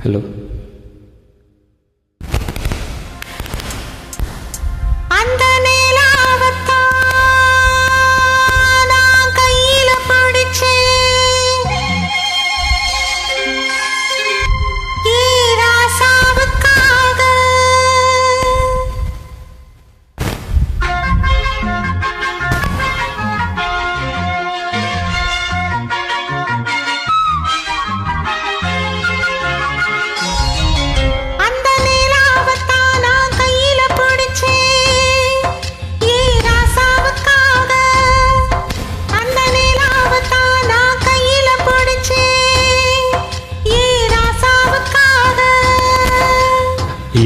Hello.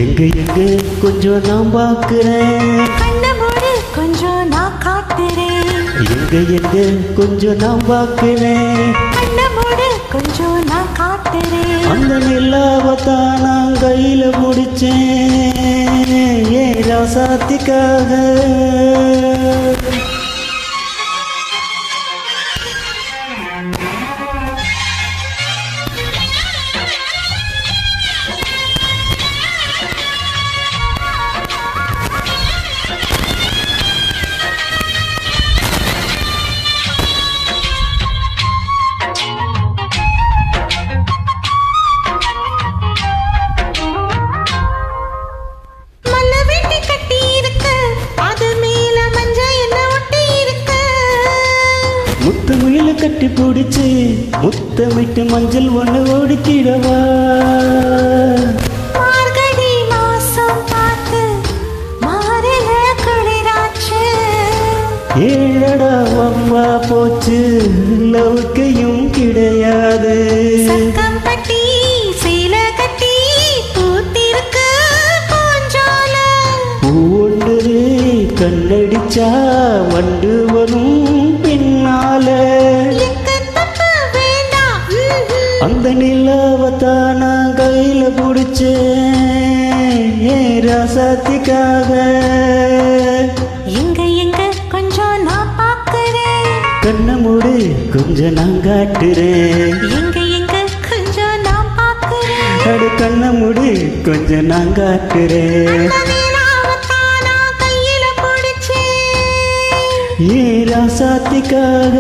எங்க எங்க கொஞ்சம் நான் பார்க்கிறேன், கண்ண மூடு கொஞ்சம் நான் காட்டுறேன். எங்க எங்க கொஞ்சம் நான் பார்க்கிறேன், கண்ண மூடு கொஞ்சம் நான் காட்டுறேன். அந்த நிலாவத்தான் நான் கையில முடிச்சேன் ஏன் ராசாத்திக்காக. முத்த முயல கட்டி பிடிச்சு முத்தமிட்டு மஞ்சள் ஒண்ணு ஓடிக்கிடவா. மார்கழி மாசம் பார்த்து மாறில குளிராச்சு, ஏழடா அம்மா போச்சு லவுக்கையும் கிடையாது. சக்கம் பட்டி சீல கட்டி பூத்திருக்கு பூஞ்சோல, பூண்டு கண்ணடிச்சா வண்டு வரும் பின்னால. அந்த நிலாவத்தான் நான் கையில பிடிச்சேன் ஏன் ராசாத்திக்காக. எங்க எங்க கொஞ்சம் நான் பார்க்கிறேன், கண்ண மூடு கொஞ்சம் நான் காட்டுறேன். எங்க எங்க கொஞ்சம் நான் பார்க்கிறேன். அடு கண்ண மூடு கொஞ்சம் நான் காட்டுறேன் ஏன் ராசாத்திக்காக.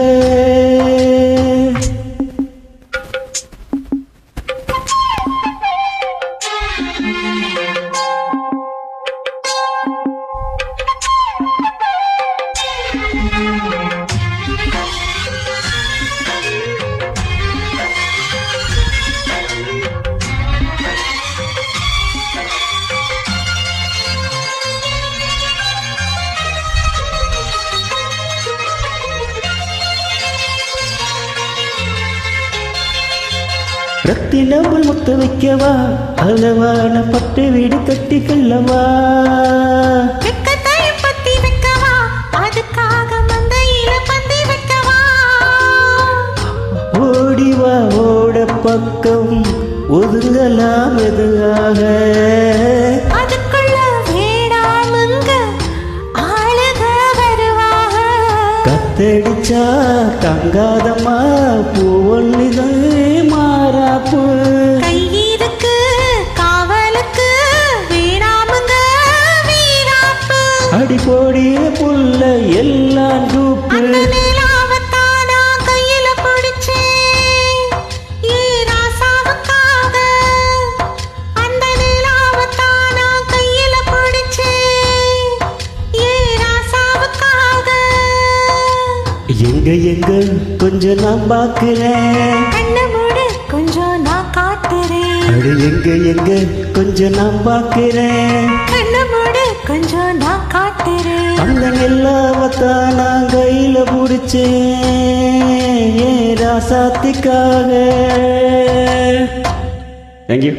ரத்தினங்கள் முத்த வைக்கவா, அளவான பட்டு வீடு கட்டி கொள்ளவா. ஓடிவா ஓட பக்கம் ஒதுங்கலாம் எதுவாக. கத்தடிச்சா தங்காதம்மா பூவொன்னிதான் மாறாப்பு. கையிருக்கு காவலுக்கு வீணாமுங்க வீராப்பு, அடி போடிய புள்ள எல்லாம் டூப்பு. கையில பிடிச்சேன் ஏ ராசாவுக்காக, அந்த நிலாவத்தான் நான் கையில பிடிச்சேன் ஏ ராசாவுக்காக. எங்க எங்க கொஞ்சம் நான் பார்க்கிறேன், கண்ண மூடு கொஞ்சம் நான் காட்டுறேன். அடு எங்க எங்க கொஞ்சம் நான் பார்க்கிறேன், கண்ண மூடு கொஞ்சம் நான் காட்டுறேன். அந்த நிலாவத்தான் நான் கையில பிடிச்சேன் ஏன் ராசாத்திக்காக. தேங்க்யூ.